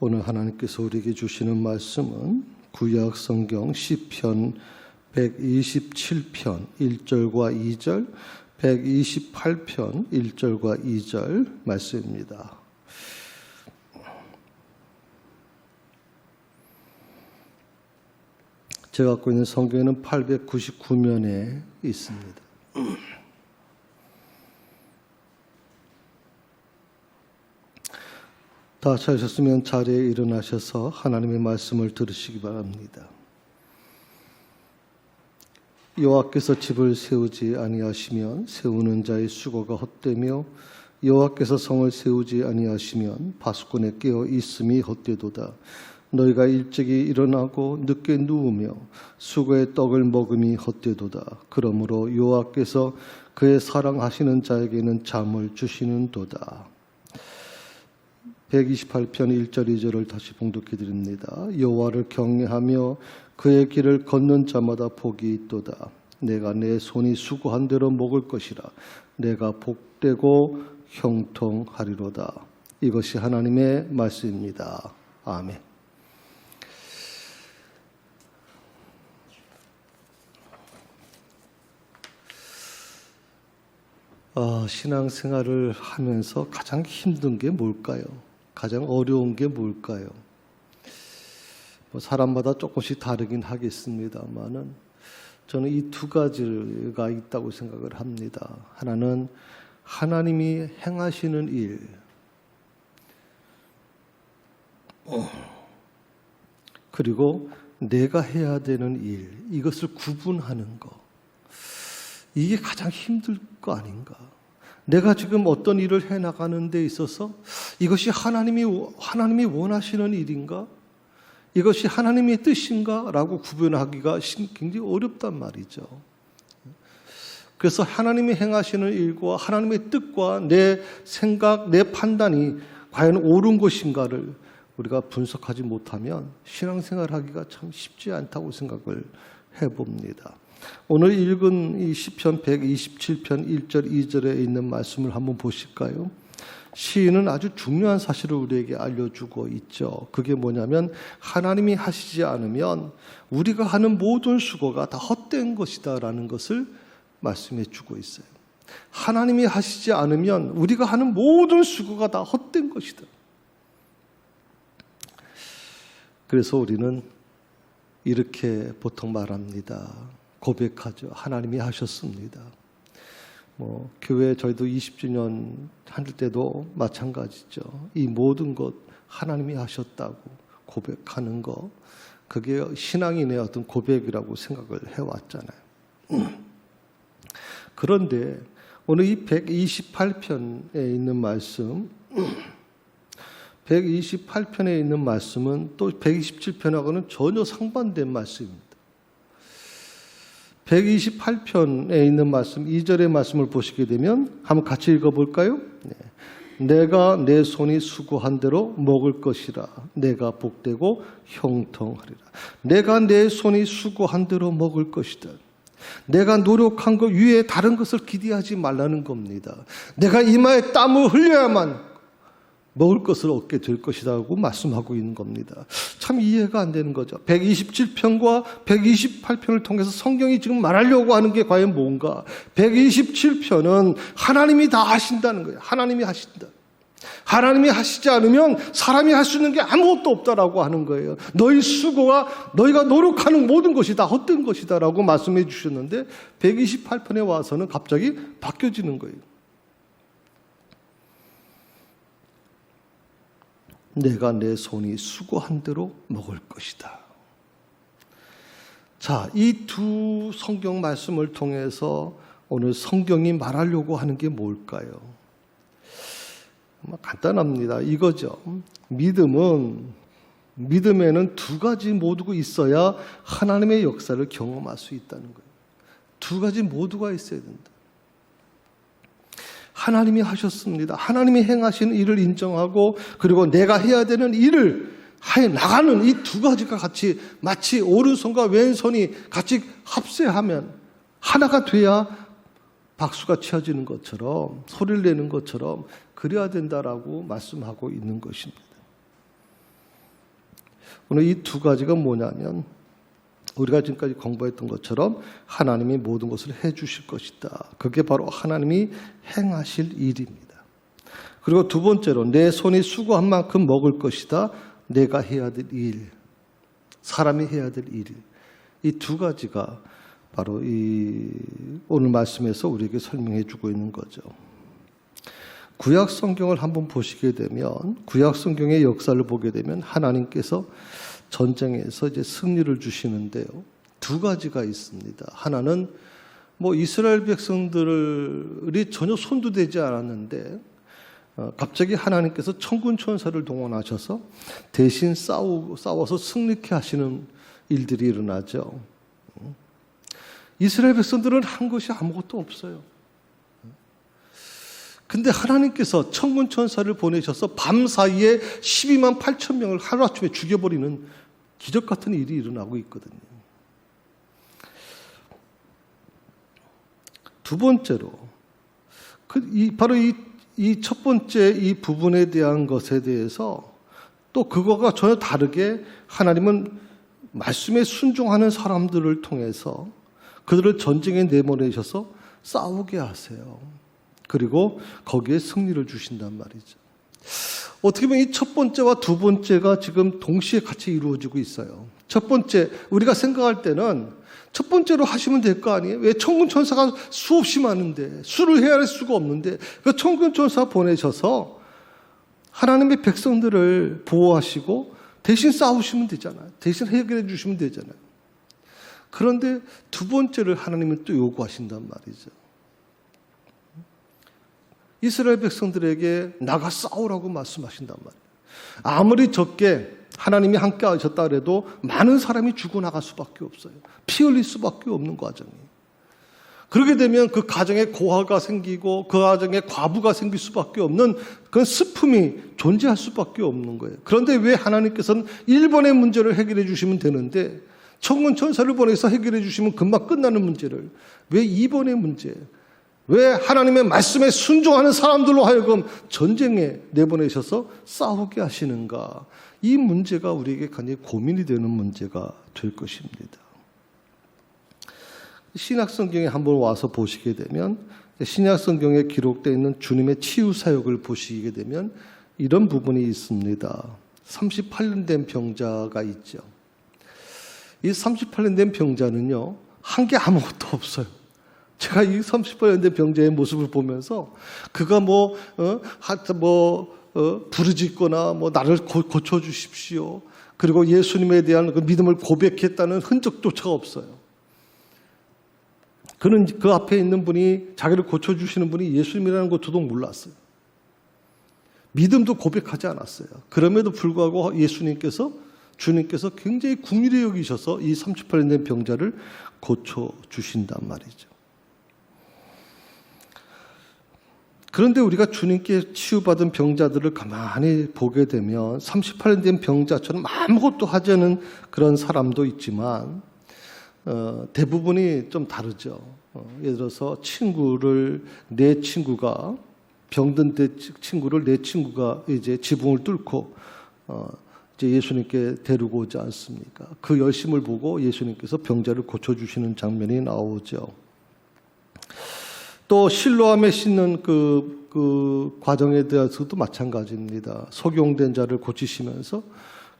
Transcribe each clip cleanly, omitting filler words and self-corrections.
오늘 하나님께서 우리에게 주시는 말씀은 구약 성경 시편 127편 1절과 2절, 128편 1절과 2절 말씀입니다. 제가 갖고 있는 성경에는 899면에 있습니다. 다 찾으셨으면 자리에 일어나셔서 하나님의 말씀을 들으시기 바랍니다. 여호와께서 집을 세우지 아니하시면 세우는 자의 수고가 헛되며 여호와께서 성을 세우지 아니하시면 파수꾼의 깨어 있음이 헛되도다. 너희가 일찍이 일어나고 늦게 누우며 수고의 떡을 먹음이 헛되도다. 그러므로 여호와께서 그의 사랑하시는 자에게는 잠을 주시는도다. 128편 1절 2절을 다시 봉독해 드립니다. 여호와를 경외하며 그의 길을 걷는 자마다 복이 있도다. 내가 내 손이 수고한 대로 먹을 것이라. 내가 복되고 형통하리로다. 이것이 하나님의 말씀입니다. 아멘. 신앙생활을 하면서 가장 힘든 게 뭘까요? 가장 어려운 게 뭘까요? 사람마다 조금씩 다르긴 하겠습니다만은 저는 이 두 가지가 있다고 생각을 합니다. 하나는 하나님이 행하시는 일, 그리고 내가 해야 되는 일, 이것을 구분하는 것. 이게 가장 힘들 거 아닌가? 내가 지금 어떤 일을 해나가는 데 있어서 이것이 하나님이 원하시는 일인가? 이것이 하나님의 뜻인가? 라고 구분하기가 굉장히 어렵단 말이죠. 그래서 하나님이 행하시는 일과 하나님의 뜻과 내 생각, 내 판단이 과연 옳은 것인가를 우리가 분석하지 못하면 신앙생활 하기가 참 쉽지 않다고 생각을 해봅니다. 오늘 읽은 이 시편 127편 1절 2절에 있는 말씀을 한번 보실까요? 시인은 아주 중요한 사실을 우리에게 알려주고 있죠. 그게 뭐냐면 하나님이 하시지 않으면 우리가 하는 모든 수고가 다 헛된 것이다라는 것을 말씀해 주고 있어요. 하나님이 하시지 않으면 우리가 하는 모든 수고가 다 헛된 것이다. 그래서 우리는 이렇게 보통 말합니다. 고백하죠. 하나님이 하셨습니다. 교회 저희도 20주년 할 때도 마찬가지죠. 이 모든 것 하나님이 하셨다고 고백하는 거, 그게 신앙인의 어떤 고백이라고 생각을 해왔잖아요. 그런데 오늘 이 128편에 있는 말씀, 128편에 있는 말씀은 또 127편하고는 전혀 상반된 말씀입니다. 128편에 있는 말씀, 2절의 말씀을 보시게 되면 한번 같이 읽어볼까요? 내가 내 손이 수고한 대로 먹을 것이라. 내가 복되고 형통하리라. 내가 내 손이 수고한 대로 먹을 것이다. 내가 노력한 것 위에 다른 것을 기대하지 말라는 겁니다. 내가 이마에 땀을 흘려야만 먹을 것을 얻게 될 것이라고 말씀하고 있는 겁니다. 참 이해가 안 되는 거죠. 127편과 128편을 통해서 성경이 지금 말하려고 하는 게 과연 뭔가? 127편은 하나님이 다 하신다는 거예요. 하나님이 하신다. 하나님이 하시지 않으면 사람이 할 수 있는 게 아무것도 없다라고 하는 거예요. 너희 수고가, 너희가 노력하는 모든 것이 다 헛된 것이다 라고 말씀해 주셨는데 128편에 와서는 갑자기 바뀌어지는 거예요. 내가 내 손이 수고한 대로 먹을 것이다. 자, 이 두 성경 말씀을 통해서 오늘 성경이 말하려고 하는 게 뭘까요? 간단합니다. 이거죠. 믿음에는 두 가지 모두가 있어야 하나님의 역사를 경험할 수 있다는 거예요. 두 가지 모두가 있어야 된다. 하나님이 하셨습니다. 하나님이 행하신 일을 인정하고 그리고 내가 해야 되는 일을 해 나가는 이 두 가지가 같이 마치 오른손과 왼손이 같이 합세하면 하나가 돼야 박수가 치어지는 것처럼 소리를 내는 것처럼 그래야 된다라고 말씀하고 있는 것입니다. 오늘 이 두 가지가 뭐냐면 우리가 지금까지 공부했던 것처럼 하나님이 모든 것을 해주실 것이다. 그게 바로 하나님이 행하실 일입니다. 그리고 두 번째로 내 손이 수고한 만큼 먹을 것이다. 내가 해야 될 일, 사람이 해야 될 일. 이 두 가지가 바로 이 오늘 말씀에서 우리에게 설명해 주고 있는 거죠. 구약 성경을 한번 보시게 되면 구약 성경의 역사를 보게 되면 하나님께서 전쟁에서 이제 승리를 주시는데요. 두 가지가 있습니다. 하나는 이스라엘 백성들이 전혀 손도 대지 않았는데 갑자기 하나님께서 천군 천사를 동원하셔서 대신 싸워서 승리케 하시는 일들이 일어나죠. 이스라엘 백성들은 한 것이 아무것도 없어요. 근데 하나님께서 천군 천사를 보내셔서 밤 사이에 12만 8천 명을 하루아침에 죽여버리는 기적 같은 일이 일어나고 있거든요. 두 번째로 바로 이 첫 번째 이 부분에 대한 것에 대해서 또 그거가 전혀 다르게 하나님은 말씀에 순종하는 사람들을 통해서 그들을 전쟁에 내보내셔서 싸우게 하세요. 그리고 거기에 승리를 주신단 말이죠. 어떻게 보면 이 첫 번째와 두 번째가 지금 동시에 같이 이루어지고 있어요. 첫 번째, 우리가 생각할 때는 첫 번째로 하시면 될 거 아니에요? 왜 천군 천사가 수없이 많은데 수를 헤아릴 수가 없는데 그 천군 천사 보내셔서 하나님의 백성들을 보호하시고 대신 싸우시면 되잖아요. 대신 해결해 주시면 되잖아요. 그런데 두 번째를 하나님은 또 요구하신단 말이죠. 이스라엘 백성들에게 나가 싸우라고 말씀하신단 말이에요. 아무리 적게 하나님이 함께 하셨다 그래도 많은 사람이 죽어나갈 수밖에 없어요. 피 흘릴 수밖에 없는 과정이에요. 그렇게 되면 그 가정에 고아가 생기고 그 가정에 과부가 생길 수밖에 없는 그런 슬픔이 존재할 수밖에 없는 거예요. 그런데 왜 하나님께서는 1번의 문제를 해결해 주시면 되는데 천군 천사를 보내서 해결해 주시면 금방 끝나는 문제를 왜 2번의 문제, 왜 하나님의 말씀에 순종하는 사람들로 하여금 전쟁에 내보내셔서 싸우게 하시는가? 이 문제가 우리에게 굉장히 고민이 되는 문제가 될 것입니다. 신약 성경에 한번 와서 보시게 되면 신약 성경에 기록되어 있는 주님의 치유 사역을 보시게 되면 이런 부분이 있습니다. 38년 된 병자가 있죠. 이 38년 된 병자는요, 한 게 아무것도 없어요. 제가 이 38년 된 병자의 모습을 보면서 그가 부르짖거나 나를 고쳐주십시오. 그리고 예수님에 대한 그 믿음을 고백했다는 흔적조차 없어요. 그는 그 앞에 있는 분이 자기를 고쳐주시는 분이 예수님이라는 것도 몰랐어요. 믿음도 고백하지 않았어요. 그럼에도 불구하고 주님께서 굉장히 긍휼히 여기셔서 이 38년 된 병자를 고쳐주신단 말이죠. 그런데 우리가 주님께 치유받은 병자들을 가만히 보게 되면 38년 된 병자처럼 아무것도 하지 않은 그런 사람도 있지만 대부분이 좀 다르죠. 예를 들어서 내 친구가 병든 친구를 내 친구가 이제 지붕을 뚫고 이제 예수님께 데리고 오지 않습니까? 그 열심을 보고 예수님께서 병자를 고쳐주시는 장면이 나오죠. 또 실로암에 씻는 그 과정에 대해서도 마찬가지입니다. 속용된 자를 고치시면서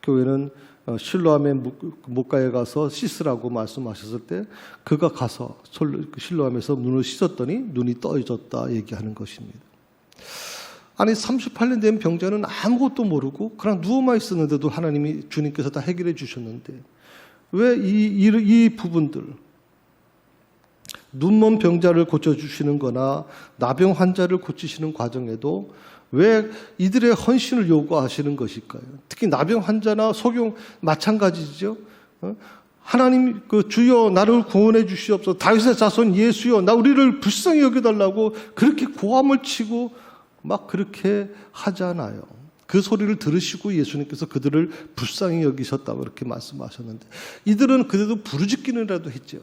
교회는 실로암의 목가에 가서 씻으라고 말씀하셨을 때 그가 가서 실로암에서 눈을 씻었더니 눈이 떠져졌다 얘기하는 것입니다. 아니 38년 된 병자는 아무것도 모르고 그냥 누워만 있었는데도 주님께서 다 해결해 주셨는데 왜 이 부분들 눈먼 병자를 고쳐주시는 거나 나병 환자를 고치시는 과정에도 왜 이들의 헌신을 요구하시는 것일까요? 특히 나병 환자나 속용 마찬가지죠. 하나님 주여 나를 구원해 주시옵소서. 다윗의 자손 예수여 나 우리를 불쌍히 여겨달라고 그렇게 고함을 치고 막 그렇게 하잖아요. 그 소리를 들으시고 예수님께서 그들을 불쌍히 여기셨다고 그렇게 말씀하셨는데 이들은 그래도 부르짖기는라도 했죠.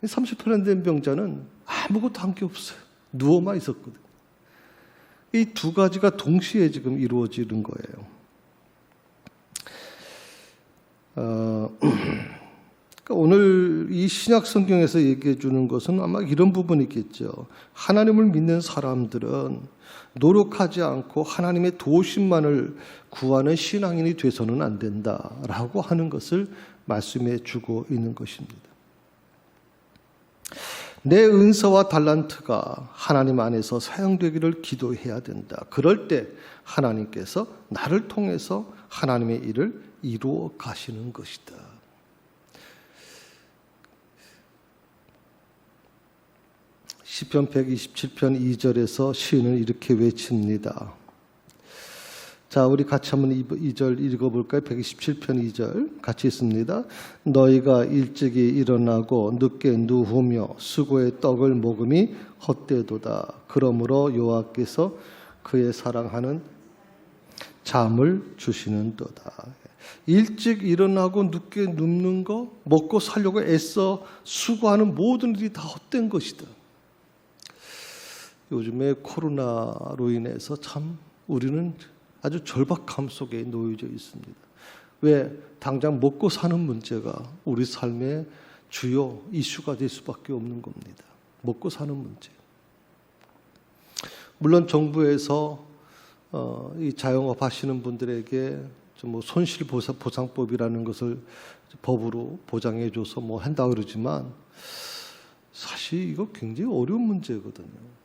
38년 된 병자는 아무것도 한 게 없어요. 누워만 있었거든요. 이 두 가지가 동시에 지금 이루어지는 거예요. 그러니까 오늘 이 신약 성경에서 얘기해 주는 것은 아마 이런 부분이겠죠. 하나님을 믿는 사람들은 노력하지 않고 하나님의 도우심만을 구하는 신앙인이 돼서는 안 된다라고 하는 것을 말씀해 주고 있는 것입니다. 내 은사와 달란트가 하나님 안에서 사용되기를 기도해야 된다. 그럴 때 하나님께서 나를 통해서 하나님의 일을 이루어 가시는 것이다. 시편 127편 2절에서 시인은 이렇게 외칩니다. 자, 우리 같이 한번 2절 읽어볼까요? 127편 2절 같이 있습니다. 너희가 일찍이 일어나고 늦게 누우며 수고의 떡을 먹음이 헛되도다. 그러므로 여호와께서 그의 사랑하는 잠을 주시는도다. 일찍 일어나고 늦게 눕는 거, 먹고 살려고 애써 수고하는 모든 일이 다 헛된 것이다. 요즘에 코로나로 인해서 참 우리는 아주 절박함 속에 놓여져 있습니다. 왜? 당장 먹고 사는 문제가 우리 삶의 주요 이슈가 될 수밖에 없는 겁니다. 먹고 사는 문제. 물론 정부에서 이 자영업 하시는 분들에게 좀 뭐 손실보상법이라는 것을 법으로 보장해줘서 뭐 한다 그러지만 사실 이거 굉장히 어려운 문제거든요.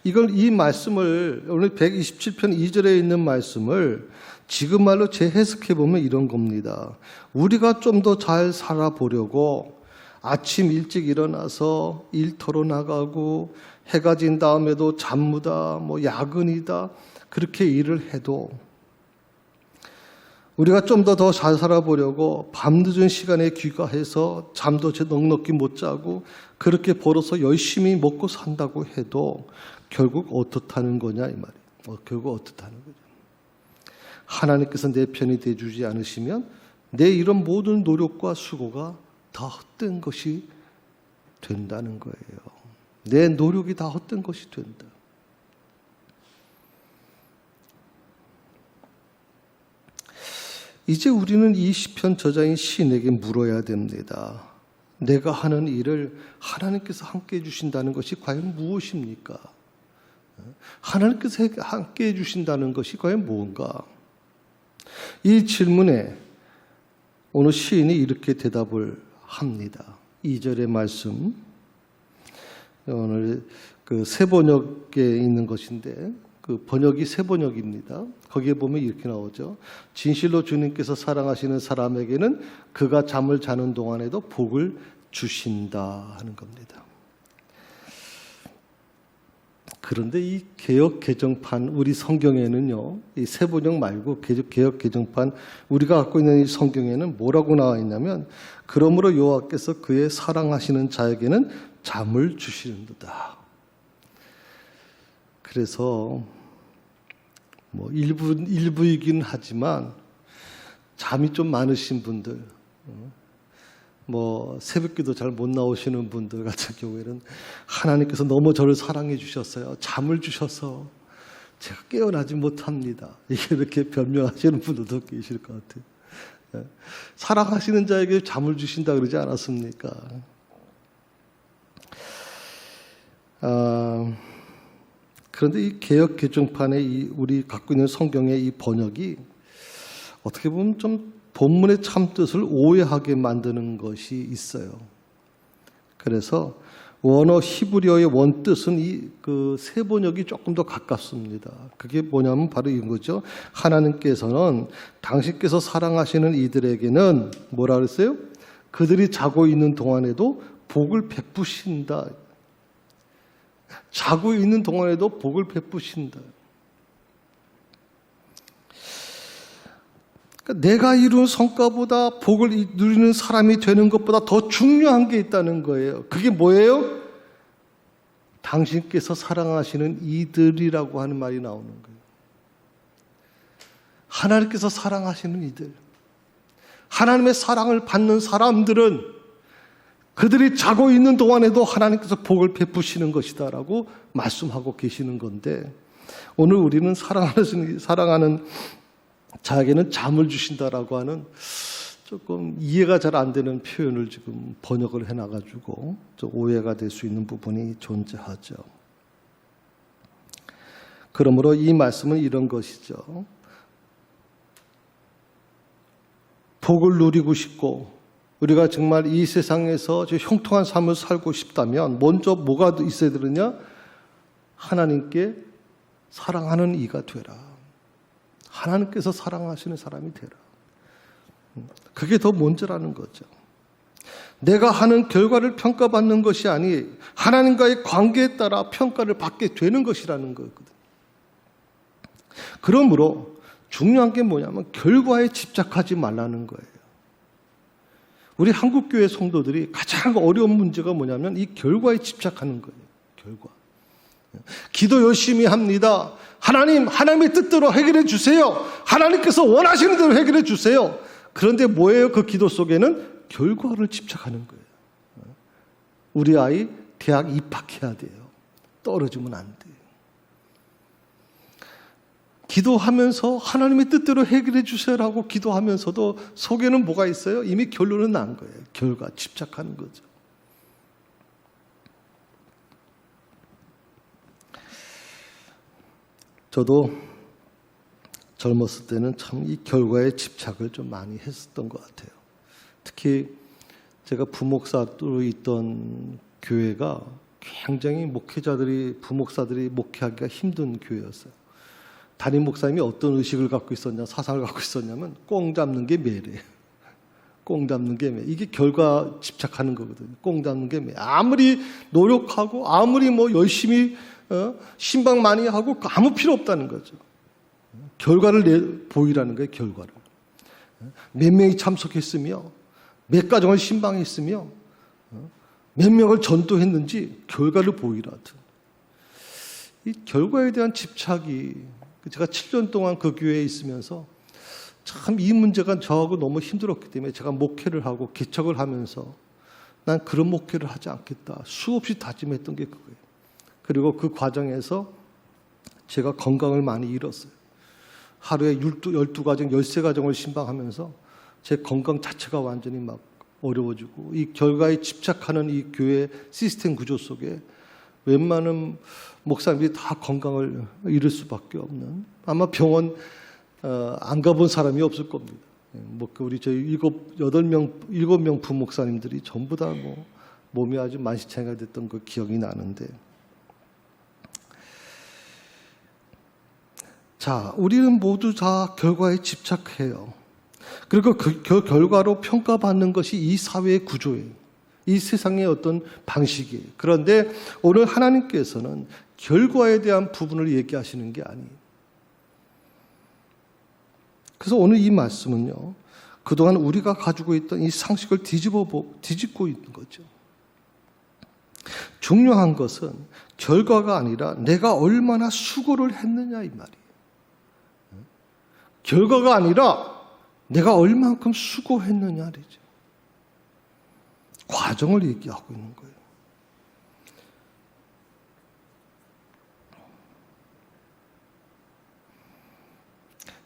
이 말씀을 오늘 127편 2절에 있는 말씀을 지금 말로 재해석해 보면 이런 겁니다. 우리가 좀 더 잘 살아보려고 아침 일찍 일어나서 일터로 나가고 해가 진 다음에도 잠무다, 뭐 야근이다 그렇게 일을 해도 우리가 좀 더 잘 살아보려고 밤늦은 시간에 귀가해서 잠도 넉넉히 못 자고 그렇게 벌어서 열심히 먹고 산다고 해도 결국 어떻다는 거냐 이 말이에요. 결국 어떻다는 거죠. 하나님께서 내 편이 돼주지 않으시면 내 이런 모든 노력과 수고가 다 헛된 것이 된다는 거예요. 내 노력이 다 헛된 것이 된다. 이제 우리는 이 시편 저자인 시인에게 물어야 됩니다. 내가 하는 일을 하나님께서 함께 해주신다는 것이 과연 무엇입니까? 하나님께서 함께 해주신다는 것이 과연 무엇인가? 이 질문에 오늘 시인이 이렇게 대답을 합니다. 2절의 말씀, 오늘 그 새 번역에 있는 것인데 그 번역이 새 번역입니다. 거기에 보면 이렇게 나오죠. 진실로 주님께서 사랑하시는 사람에게는 그가 잠을 자는 동안에도 복을 주신다 하는 겁니다. 그런데 이 개역 개정판 우리 성경에는요, 이 새 번역 말고 개역 개정판 우리가 갖고 있는 이 성경에는 뭐라고 나와 있냐면, 그러므로 여호와께서 그의 사랑하시는 자에게는 잠을 주시는도다. 그래서 뭐 일부이긴 하지만 잠이 좀 많으신 분들, 뭐 새벽기도 잘 못 나오시는 분들 같은 경우에는 하나님께서 너무 저를 사랑해 주셨어요. 잠을 주셔서 제가 깨어나지 못합니다. 이렇게 변명하시는 분들도 계실 것 같아요. 사랑하시는 자에게 잠을 주신다 그러지 않았습니까? 그런데 이 개역 개정판의 우리 갖고 있는 성경의 이 번역이 어떻게 보면 좀 본문의 참 뜻을 오해하게 만드는 것이 있어요. 그래서 원어 히브리어의 원 뜻은 그 새 번역이 조금 더 가깝습니다. 그게 뭐냐면 바로 이거죠. 하나님께서는 당신께서 사랑하시는 이들에게는 뭐라 그랬어요? 그들이 자고 있는 동안에도 복을 베푸신다. 자고 있는 동안에도 복을 베푸신다. 그러니까 내가 이룬 성과보다 복을 누리는 사람이 되는 것보다 더 중요한 게 있다는 거예요. 그게 뭐예요? 당신께서 사랑하시는 이들이라고 하는 말이 나오는 거예요. 하나님께서 사랑하시는 이들. 하나님의 사랑을 받는 사람들은 그들이 자고 있는 동안에도 하나님께서 복을 베푸시는 것이다라고 말씀하고 계시는 건데, 오늘 우리는 사랑하는 자에게는 잠을 주신다라고 하는 조금 이해가 잘 안 되는 표현을 지금 번역을 해놔가지고 좀 오해가 될 수 있는 부분이 존재하죠. 그러므로 이 말씀은 이런 것이죠. 복을 누리고 싶고 우리가 정말 이 세상에서 형통한 삶을 살고 싶다면 먼저 뭐가 있어야 되느냐? 하나님께 사랑하는 이가 되라. 하나님께서 사랑하시는 사람이 되라. 그게 더 먼저라는 거죠. 내가 하는 결과를 평가받는 것이 아니 하나님과의 관계에 따라 평가를 받게 되는 것이라는 거거든요. 그러므로 중요한 게 뭐냐면 결과에 집착하지 말라는 거예요. 우리 한국교회 성도들이 가장 어려운 문제가 뭐냐면 이 결과에 집착하는 거예요. 결과. 기도 열심히 합니다. 하나님의 뜻대로 해결해 주세요. 하나님께서 원하시는 대로 해결해 주세요. 그런데 뭐예요? 그 기도 속에는 결과를 집착하는 거예요. 우리 아이 대학 입학해야 돼요. 떨어지면 안 돼요. 기도하면서 하나님의 뜻대로 해결해 주세요라고 기도하면서도 속에는 뭐가 있어요? 이미 결론은 난 거예요. 결과, 집착하는 거죠. 저도 젊었을 때는 참 이 결과에 집착을 좀 많이 했었던 것 같아요. 특히 제가 부목사로 있던 교회가 굉장히 부목사들이 목회하기가 힘든 교회였어요. 담임 목사님이 어떤 의식을 갖고 있었냐, 사상을 갖고 있었냐면 꽁 잡는 게 매래요. 꽁 잡는 게 매. 이게 결과 집착하는 거거든요. 꽁 잡는 게 매. 아무리 노력하고 아무리 열심히 신방 많이 하고 아무 필요 없다는 거죠. 결과를 보이라는 거예요. 결과를. 몇 명이 참석했으며 몇 가정을 신방했으며 몇 명을 전도했는지 결과를 보이라든. 이 결과에 대한 집착이 제가 7년 동안 그 교회에 있으면서 참 이 문제가 저하고 너무 힘들었기 때문에 제가 목회를 하고 개척을 하면서 난 그런 목회를 하지 않겠다. 수없이 다짐했던 게 그거예요. 그리고 그 과정에서 제가 건강을 많이 잃었어요. 하루에 12가정, 13가정을 신방하면서 제 건강 자체가 완전히 막 어려워지고 이 결과에 집착하는 이 교회 시스템 구조 속에 웬만한 목사님들이 다 건강을 잃을 수밖에 없는 아마 병원 안 가본 사람이 없을 겁니다. 우리 저희 7명 부목사님들이 전부 다 몸이 아주 만시창이가 됐던 그 기억이 나는데 자, 우리는 모두 다 결과에 집착해요. 그리고 그 결과로 평가받는 것이 이 사회의 구조예요. 이 세상의 어떤 방식이에요. 그런데 오늘 하나님께서는 결과에 대한 부분을 얘기하시는 게 아니에요. 그래서 오늘 이 말씀은요, 그동안 우리가 가지고 있던 이 상식을 뒤집고 있는 거죠. 중요한 것은 결과가 아니라 내가 얼마나 수고를 했느냐 이 말이에요. 결과가 아니라 내가 얼만큼 수고했느냐죠. 과정을 얘기하고 있는 거예요.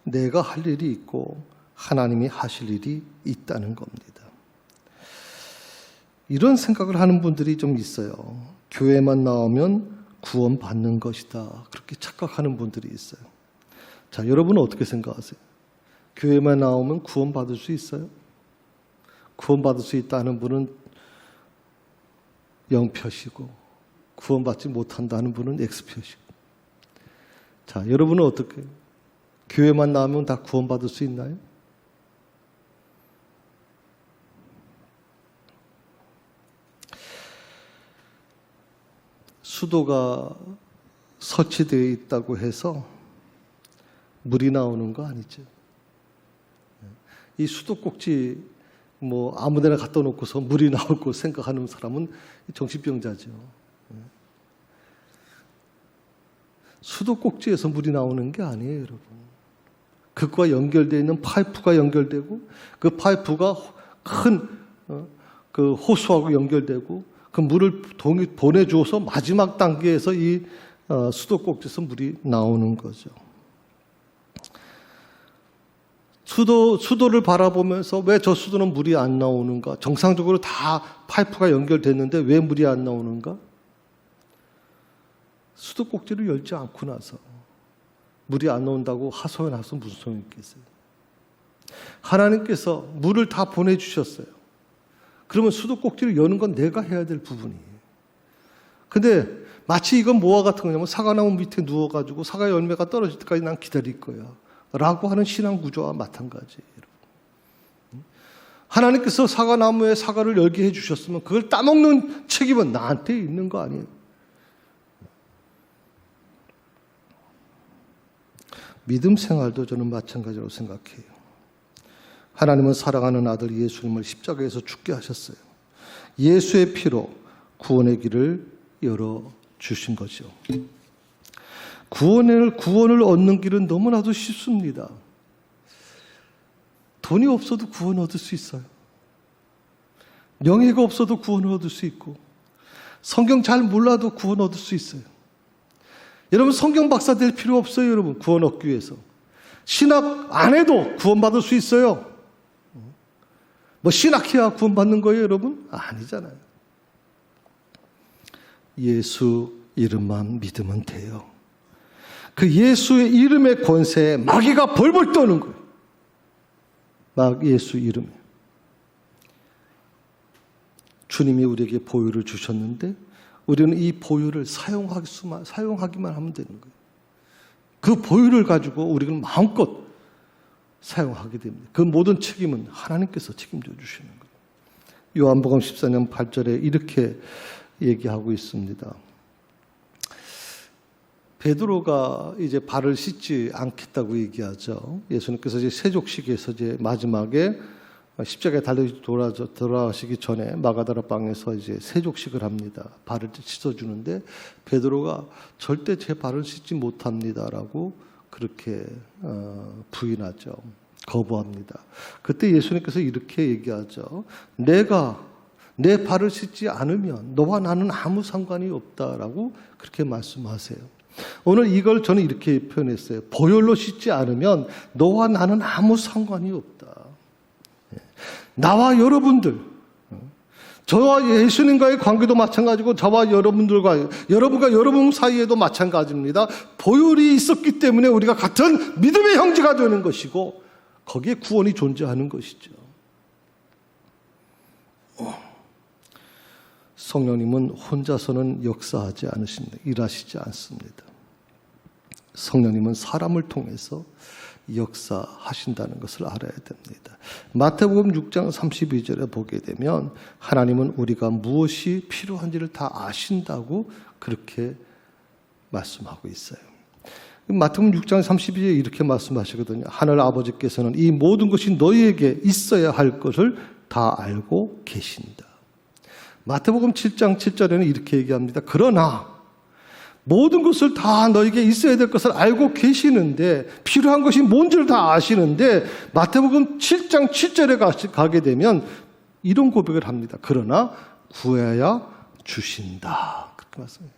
내가 할 일이 있고 하나님이 하실 일이 있다는 겁니다. 이런 생각을 하는 분들이 좀 있어요. 교회만 나오면 구원받는 것이다. 그렇게 착각하는 분들이 있어요. 자, 여러분은 어떻게 생각하세요? 교회만 나오면 구원받을 수 있어요? 구원받을 수 있다는 분은 0표시고 구원받지 못한다는 분은 X표시고. 자, 여러분은 어떻게 해요? 교회만 나오면 다 구원받을 수 있나요? 수도가 설치되어 있다고 해서 물이 나오는 거 아니죠. 이 수도꼭지 아무데나 갖다 놓고서 물이 나오고 생각하는 사람은 정신병자죠. 수도꼭지에서 물이 나오는 게 아니에요, 여러분. 그것과 연결되어 있는 파이프가 연결되고 그 파이프가 큰 그 호수하고 연결되고 그 물을 보내주어서 마지막 단계에서 이 수도꼭지에서 물이 나오는 거죠. 수도를 바라보면서 왜 저 수도는 물이 안 나오는가? 정상적으로 다 파이프가 연결됐는데 왜 물이 안 나오는가? 수도 꼭지를 열지 않고 나서 물이 안 나온다고 하소연해서 무슨 소용이 있겠어요? 하나님께서 물을 다 보내주셨어요. 그러면 수도 꼭지를 여는 건 내가 해야 될 부분이에요. 근데 마치 이건 뭐와 같은 거냐면 사과나무 밑에 누워가지고 사과 열매가 떨어질 때까지 난 기다릴 거야 라고 하는 신앙 구조와 마찬가지예요. 하나님께서 사과나무에 사과를 열게 해주셨으면 그걸 따먹는 책임은 나한테 있는 거 아니에요. 믿음 생활도 저는 마찬가지로 생각해요. 하나님은 사랑하는 아들 예수님을 십자가에서 죽게 하셨어요. 예수의 피로 구원의 길을 열어주신 거죠. 구원을 얻는 길은 너무나도 쉽습니다. 돈이 없어도 구원 얻을 수 있어요. 명예가 없어도 구원을 얻을 수 있고 성경 잘 몰라도 구원 얻을 수 있어요. 여러분 성경 박사 될 필요 없어요. 여러분 구원 얻기 위해서. 신학 안 해도 구원받을 수 있어요. 뭐 신학해야 구원받는 거예요 여러분? 아니잖아요. 예수 이름만 믿으면 돼요. 그 예수의 이름의 권세에 마귀가 벌벌 떠는 거예요. 예수 이름에. 주님이 우리에게 보혈을 주셨는데 우리는 이 보혈을 사용하기만 하면 되는 거예요. 그 보혈을 가지고 우리는 마음껏 사용하게 됩니다. 그 모든 책임은 하나님께서 책임져 주시는 거예요. 요한복음 14장 8절에 이렇게 얘기하고 있습니다. 베드로가 이제 발을 씻지 않겠다고 얘기하죠. 예수님께서 이제 세족식에서 이제 마지막에 십자가에 달려 돌아가시기 전에 마가다라 방에서 이제 세족식을 합니다. 발을 씻어주는데 베드로가 절대 제 발을 씻지 못합니다라고 그렇게 부인하죠. 거부합니다. 그때 예수님께서 이렇게 얘기하죠. 내가 내 발을 씻지 않으면 너와 나는 아무 상관이 없다라고 그렇게 말씀하세요. 오늘 이걸 저는 이렇게 표현했어요. 보혈로 씻지 않으면 너와 나는 아무 상관이 없다. 나와 여러분들, 저와 예수님과의 관계도 마찬가지고 저와 여러분과 여러분 사이에도 마찬가지입니다. 보혈이 있었기 때문에 우리가 같은 믿음의 형제가 되는 것이고 거기에 구원이 존재하는 것이죠. 성령님은 혼자서는 역사하지 않으십니다. 일하시지 않습니다. 성령님은 사람을 통해서 역사하신다는 것을 알아야 됩니다. 마태복음 6장 32절에 보게 되면 하나님은 우리가 무엇이 필요한지를 다 아신다고 그렇게 말씀하고 있어요. 마태복음 6장 32절에 이렇게 말씀하시거든요. 하늘 아버지께서는 이 모든 것이 너희에게 있어야 할 것을 다 알고 계신다. 마태복음 7장 7절에는 이렇게 얘기합니다. 그러나 모든 것을 다 너에게 있어야 될 것을 알고 계시는데 필요한 것이 뭔지를 다 아시는데 마태복음 7장 7절에 가게 되면 이런 고백을 합니다. 그러나 구해야 주신다. 그렇게 말씀해요.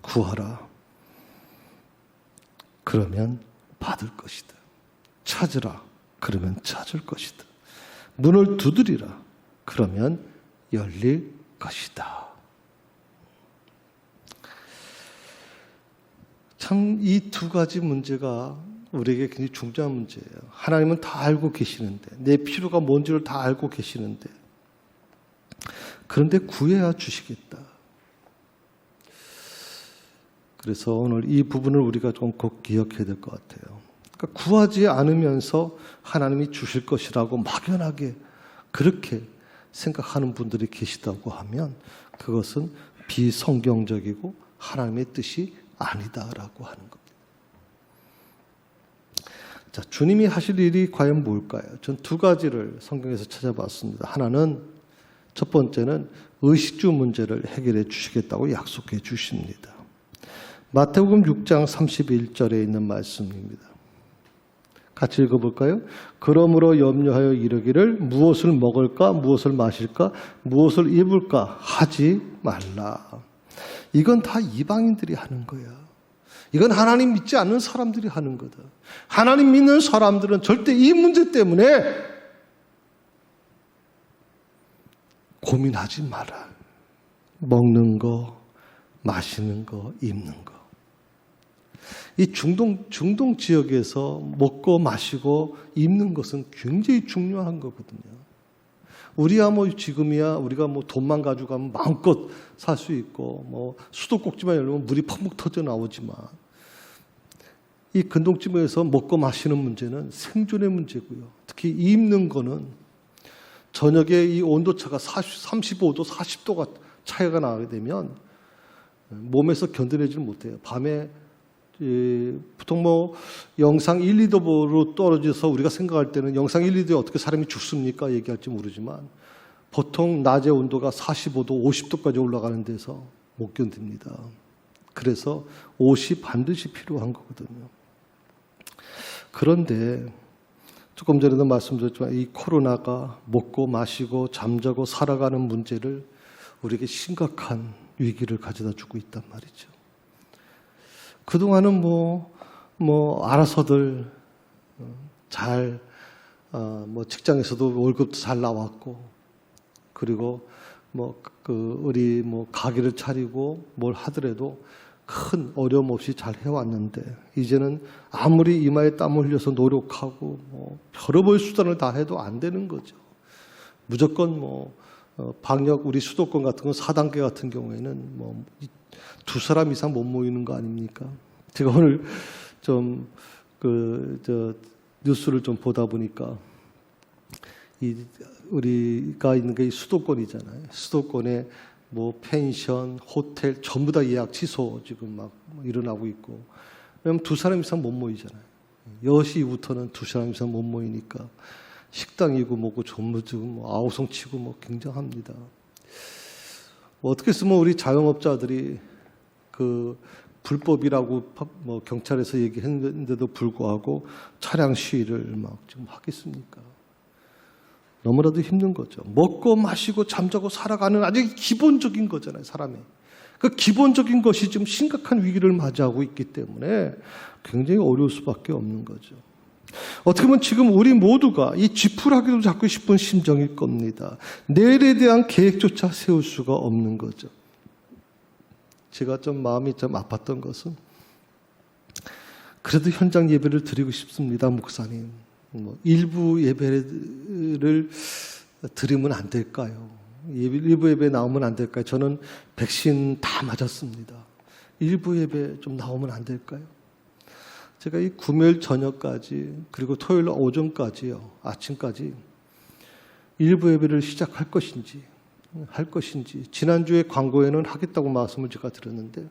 구하라. 그러면 받을 것이다. 찾으라. 그러면 찾을 것이다. 문을 두드리라. 그러면 열릴 것이다. 참 이 두 가지 문제가 우리에게 굉장히 중요한 문제예요. 하나님은 다 알고 계시는데 내 필요가 뭔지를 다 알고 계시는데 그런데 구해야 주시겠다. 그래서 오늘 이 부분을 우리가 좀 꼭 기억해야 될 것 같아요. 그러니까 구하지 않으면서 하나님이 주실 것이라고 막연하게 그렇게 생각하는 분들이 계시다고 하면 그것은 비성경적이고 하나님의 뜻이 아니다라고 하는 겁니다. 자, 주님이 하실 일이 과연 뭘까요? 전 두 가지를 성경에서 찾아봤습니다. 하나는 첫 번째는 의식주 문제를 해결해 주시겠다고 약속해 주십니다. 마태복음 6장 31절에 있는 말씀입니다. 같이 읽어볼까요? 그러므로 염려하여 이르기를 무엇을 먹을까, 무엇을 마실까, 무엇을 입을까 하지 말라. 이건 다 이방인들이 하는 거야. 이건 하나님 믿지 않는 사람들이 하는 거다. 하나님 믿는 사람들은 절대 이 문제 때문에 고민하지 마라. 먹는 거, 마시는 거, 입는 거. 이 중동 지역에서 먹고 마시고 입는 것은 굉장히 중요한 거거든요. 우리야 뭐 지금이야 우리가 뭐 돈만 가지고 가면 마음껏 살 수 있고 뭐 수도꼭지만 열면 물이 펑펑 터져 나오지만 이 근동지방에서 먹고 마시는 문제는 생존의 문제고요. 특히 입는 거는 저녁에 이 온도차가 35도, 40도가 차이가 나게 되면 몸에서 견뎌내지 못해요. 밤에 보통 뭐 영상 1, 2도로 떨어져서 우리가 생각할 때는 영상 1, 2도에 어떻게 사람이 죽습니까? 얘기할지 모르지만 보통 낮의 온도가 45도, 50도까지 올라가는 데서 못 견딥니다. 그래서 옷이 반드시 필요한 거거든요. 그런데 조금 전에도 말씀드렸지만 이 코로나가 먹고 마시고 잠자고 살아가는 문제를 우리에게 심각한 위기를 가져다 주고 있단 말이죠. 그동안은 알아서들 잘, 직장에서도 월급도 잘 나왔고, 그리고 우리 가게를 차리고 뭘 하더라도 큰 어려움 없이 잘 해왔는데, 이제는 아무리 이마에 땀을 흘려서 노력하고, 별의별 수단을 다 해도 안 되는 거죠. 무조건 방역, 우리 수도권 같은 건 4단계 같은 경우에는 두 사람 이상 못 모이는 거 아닙니까? 제가 오늘 좀 뉴스를 좀 보다 보니까 우리가 있는 게 수도권이잖아요. 수도권에 펜션, 호텔 전부 다 예약 취소 지금 막 일어나고 있고. 왜냐면 두 사람 이상 못 모이잖아요. 10시 이후부터는 두 사람 이상 못 모이니까 식당이고 뭐고 전부 지금 아우성 치고 굉장합니다. 어떻게 쓰면 우리 자영업자들이 불법이라고 경찰에서 얘기했는데도 불구하고 차량 시위를 지금 하겠습니까? 너무나도 힘든 거죠. 먹고 마시고 잠자고 살아가는 아주 기본적인 거잖아요, 사람이. 그 기본적인 것이 지금 심각한 위기를 맞이하고 있기 때문에 굉장히 어려울 수밖에 없는 거죠. 어떻게 보면 지금 우리 모두가 이 쥐풀하기도 잡고 싶은 심정일 겁니다. 내일에 대한 계획조차 세울 수가 없는 거죠. 제가 좀 마음이 좀 아팠던 것은 그래도 현장 예배를 드리고 싶습니다, 목사님. 일부 예배를 드리면 안 될까요? 일부 예배 나오면 안 될까요? 저는 백신 다 맞았습니다. 일부 예배 좀 나오면 안 될까요? 제가 이 금요일 저녁까지 그리고 토요일 오전까지요, 아침까지 일부 예배를 시작할 것인지 지난주에 광고에는 하겠다고 말씀을 제가 드렸는데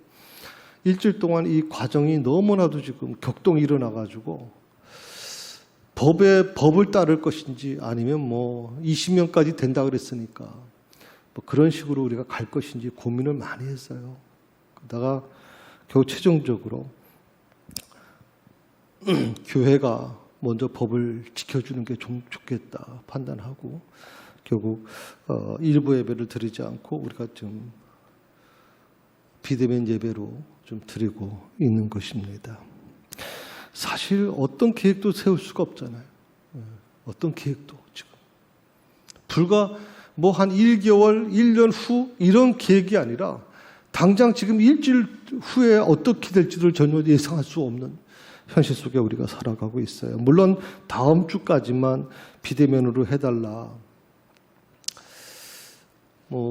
일주일 동안 이 과정이 너무나도 지금 격동이 일어나가지고 법을 따를 것인지 아니면 20명까지 된다 그랬으니까 그런 식으로 우리가 갈 것인지 고민을 많이 했어요. 그러다가 겨우 최종적으로 교회가 먼저 법을 지켜주는 게 좀 좋겠다 판단하고 결국 일부 예배를 드리지 않고 우리가 좀 비대면 예배로 좀 드리고 있는 것입니다. 사실 어떤 계획도 세울 수가 없잖아요. 어떤 계획도 지금 불과 한 1개월, 1년 후 이런 계획이 아니라 당장 지금 일주일 후에 어떻게 될지를 전혀 예상할 수 없는 현실 속에 우리가 살아가고 있어요. 물론 다음 주까지만 비대면으로 해달라.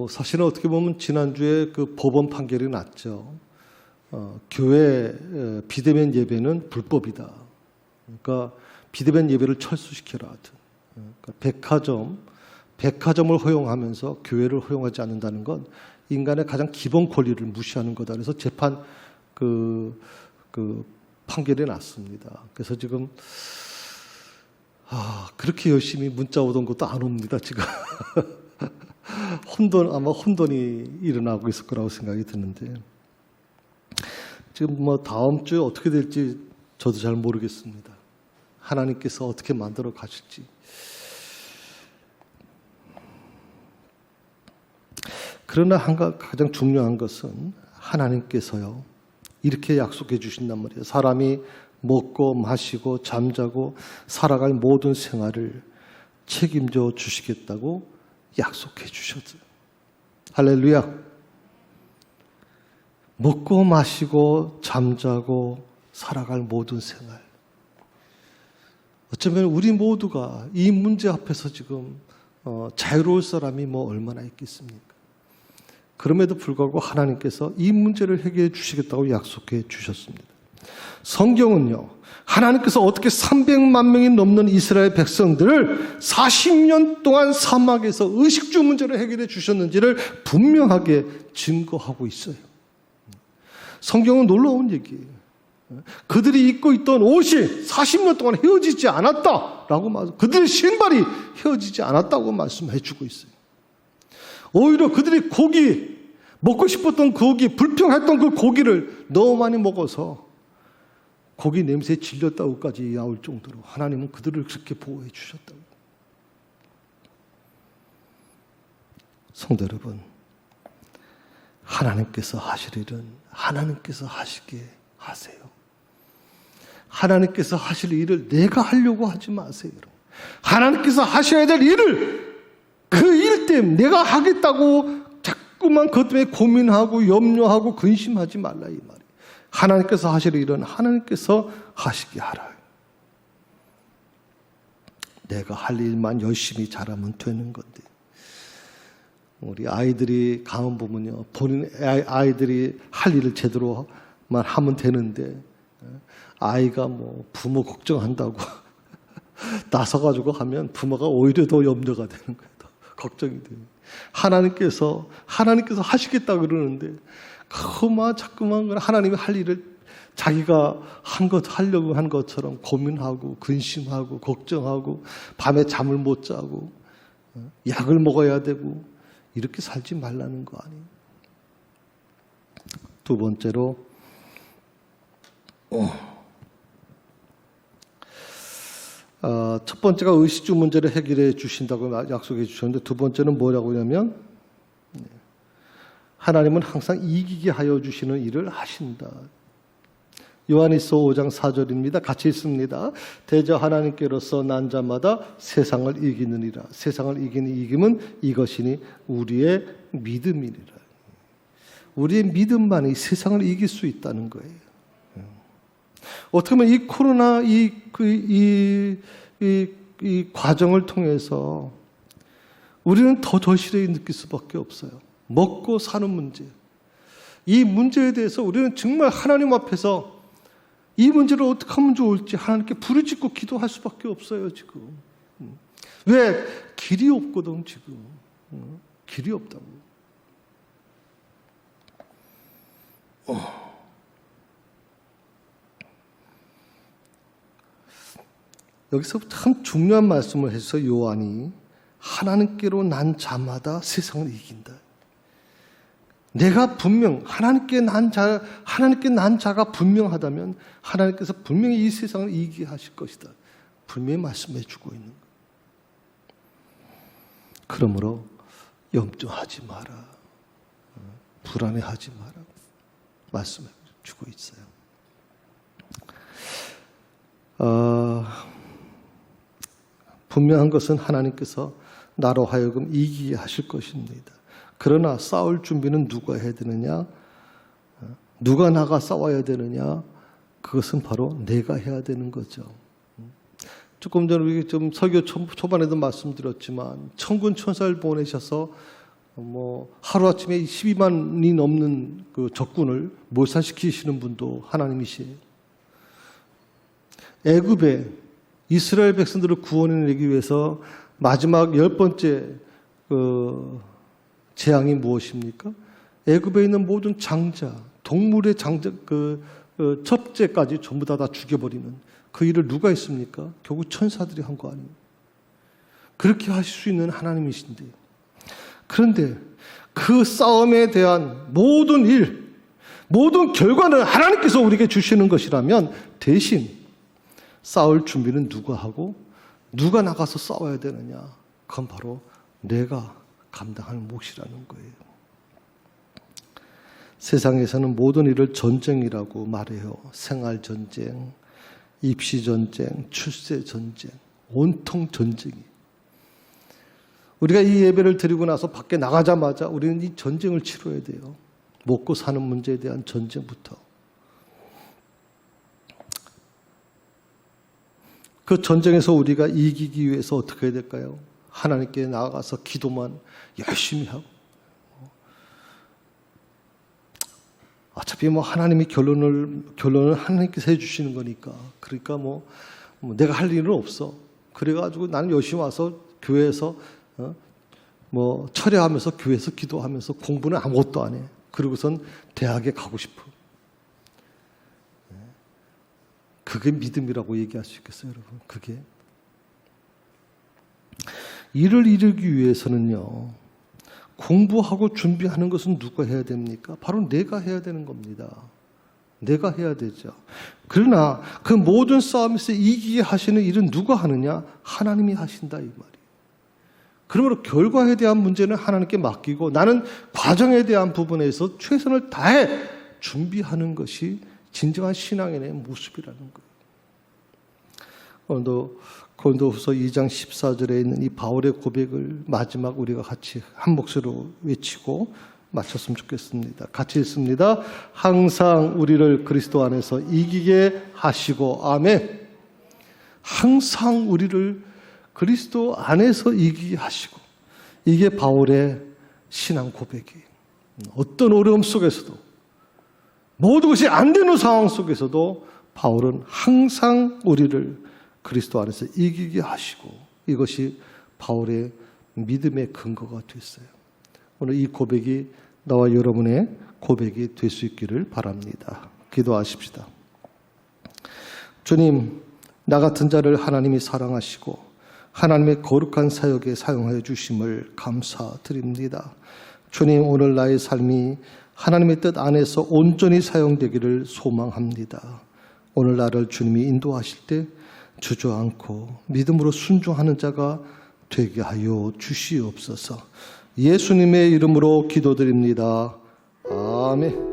사실은 어떻게 보면 지난주에 그 법원 판결이 났죠. 교회 비대면 예배는 불법이다. 그러니까 비대면 예배를 철수시켜라. 그러니까 백화점을 허용하면서 교회를 허용하지 않는다는 건 인간의 가장 기본 권리를 무시하는 거다. 그래서 재판 판결이 났습니다. 그래서 지금 그렇게 열심히 문자 오던 것도 안 옵니다. 지금 아마 혼돈이 일어나고 있을 거라고 생각이 드는데 지금 다음 주에 어떻게 될지 저도 잘 모르겠습니다. 하나님께서 어떻게 만들어 가실지. 그러나 가장 중요한 것은 하나님께서요 이렇게 약속해 주신단 말이에요. 사람이 먹고 마시고 잠자고 살아갈 모든 생활을 책임져 주시겠다고 약속해 주셨어요. 할렐루야. 먹고 마시고 잠자고 살아갈 모든 생활. 어쩌면 우리 모두가 이 문제 앞에서 지금 자유로울 사람이 얼마나 있겠습니까? 그럼에도 불구하고 하나님께서 이 문제를 해결해 주시겠다고 약속해 주셨습니다. 성경은요, 하나님께서 어떻게 300만 명이 넘는 이스라엘 백성들을 40년 동안 사막에서 의식주 문제를 해결해 주셨는지를 분명하게 증거하고 있어요. 성경은 놀라운 얘기예요. 그들이 입고 있던 옷이 40년 동안 헤어지지 않았다라고 그들의 신발이 헤어지지 않았다고 말씀해 주고 있어요. 오히려 그들이 먹고 싶었던 고기, 불평했던 그 고기를 너무 많이 먹어서 고기 냄새에 질렸다고까지 나올 정도로 하나님은 그들을 그렇게 보호해 주셨다고. 성도 여러분, 하나님께서 하실 일은 하나님께서 하시게 하세요. 하나님께서 하실 일을 내가 하려고 하지 마세요. 하나님께서 하셔야 될 일을 그 일 때문에 내가 하겠다고 자꾸만 그것 때문에 고민하고 염려하고 근심하지 말라 이 말이에요. 하나님께서 하실 일은 하나님께서 하시게 하라. 내가 할 일만 열심히 잘하면 되는 건데. 우리 아이들이 가만 보면요, 본인 아이들이 할 일을 제대로만 하면 되는데 아이가 부모 걱정한다고 나서가지고 하면 부모가 오히려 더 염려가 되는 거예요. 더 걱정이 돼요. 하나님께서 하시겠다 그러는데 자꾸만 하나님이 할 일을 자기가 하려고 한 것처럼 고민하고 근심하고 걱정하고 밤에 잠을 못 자고 약을 먹어야 되고 이렇게 살지 말라는 거 아니에요. 두 번째로 첫 번째가 의식주 문제를 해결해 주신다고 약속해 주셨는데 두 번째는 뭐라고 하냐면 하나님은 항상 이기게 하여 주시는 일을 하신다. 요한일서 5장 4절입니다. 같이 읽습니다. 대저 하나님께로서 난 자마다 세상을 이기느니라. 세상을 이기는 이김은 이것이니 우리의 믿음이니라. 우리의 믿음만이 세상을 이길 수 있다는 거예요. 어떻게 보면 이 코로나 이 과정을 통해서 우리는 더 절실히 느낄 수밖에 없어요. 먹고 사는 문제. 이 문제에 대해서 우리는 정말 하나님 앞에서 이 문제를 어떻게 하면 좋을지 하나님께 부르짖고 기도할 수밖에 없어요, 지금. 왜? 길이 없거든, 지금. 길이 없다고. 여기서 참 중요한 말씀을 해서 요한이 하나님께로 난 자마다 세상을 이긴다. 내가 분명 하나님께 난 자가 분명하다면 하나님께서 분명히 이 세상을 이기게 하실 것이다. 분명히 말씀해 주고 있는 거예요. 그러므로 염려하지 마라. 불안해하지 마라. 말씀해 주고 있어요. 분명한 것은 하나님께서 나로 하여금 이기게 하실 것입니다. 그러나 싸울 준비는 누가 해야 되느냐? 누가 나가 싸워야 되느냐? 그것은 바로 내가 해야 되는 거죠. 조금 전에 좀 설교 초반에도 말씀드렸지만 천군 천사를 보내셔서 하루아침에 12만이 넘는 그 적군을 몰살시키시는 분도 하나님이시에요. 애굽에 이스라엘 백성들을 구원해내기 위해서 마지막 10번째 재앙이 무엇입니까? 애굽에 있는 모든 장자, 동물의 장자, 첩제까지 전부 다 죽여버리는 그 일을 누가 했습니까? 결국 천사들이 한 거 아니에요. 그렇게 하실 수 있는 하나님이신데. 그런데 그 싸움에 대한 모든 일, 모든 결과는 하나님께서 우리에게 주시는 것이라면 대신 싸울 준비는 누가 하고 누가 나가서 싸워야 되느냐? 그건 바로 내가 감당할 몫이라는 거예요. 세상에서는 모든 일을 전쟁이라고 말해요. 생활 전쟁, 입시 전쟁, 출세 전쟁, 온통 전쟁이. 우리가 이 예배를 드리고 나서 밖에 나가자마자 우리는 이 전쟁을 치러야 돼요. 먹고 사는 문제에 대한 전쟁부터. 그 전쟁에서 우리가 이기기 위해서 어떻게 해야 될까요? 하나님께 나아가서 기도만 열심히 하고. 어차피 하나님이 결론을 하나님께서 해주시는 거니까. 그러니까 내가 할 일은 없어. 그래가지고 나는 열심히 와서 교회에서 철야하면서 교회에서 기도하면서 공부는 아무것도 안 해. 그러고선 대학에 가고 싶어. 그게 믿음이라고 얘기할 수 있겠어요, 여러분? 그게. 이를 이루기 위해서는요, 공부하고 준비하는 것은 누가 해야 됩니까? 바로 내가 해야 되는 겁니다. 내가 해야 되죠. 그러나 그 모든 싸움에서 이기게 하시는 일은 누가 하느냐? 하나님이 하신다, 이 말이에요. 그러므로 결과에 대한 문제는 하나님께 맡기고 나는 과정에 대한 부분에서 최선을 다해 준비하는 것이 진정한 신앙인의 모습이라는 거예요. 오늘도 고린도후서 2장 14절에 있는 이 바울의 고백을 마지막 우리가 같이 한 목소리로 외치고 마쳤으면 좋겠습니다. 같이 읽습니다. 항상 우리를 그리스도 안에서 이기게 하시고 아멘. 항상 우리를 그리스도 안에서 이기게 하시고, 이게 바울의 신앙 고백이에요. 어떤 어려움 속에서도, 모든 것이 안 되는 상황 속에서도 바울은 항상 우리를 그리스도 안에서 이기게 하시고, 이것이 바울의 믿음의 근거가 됐어요. 오늘 이 고백이 나와 여러분의 고백이 될 수 있기를 바랍니다. 기도하십시다. 주님, 나 같은 자를 하나님이 사랑하시고 하나님의 거룩한 사역에 사용하여 주심을 감사드립니다. 주님, 오늘 나의 삶이 하나님의 뜻 안에서 온전히 사용되기를 소망합니다. 오늘 나를 주님이 인도하실 때 주저앉고 믿음으로 순종하는 자가 되게 하여 주시옵소서. 예수님의 이름으로 기도드립니다. 아멘.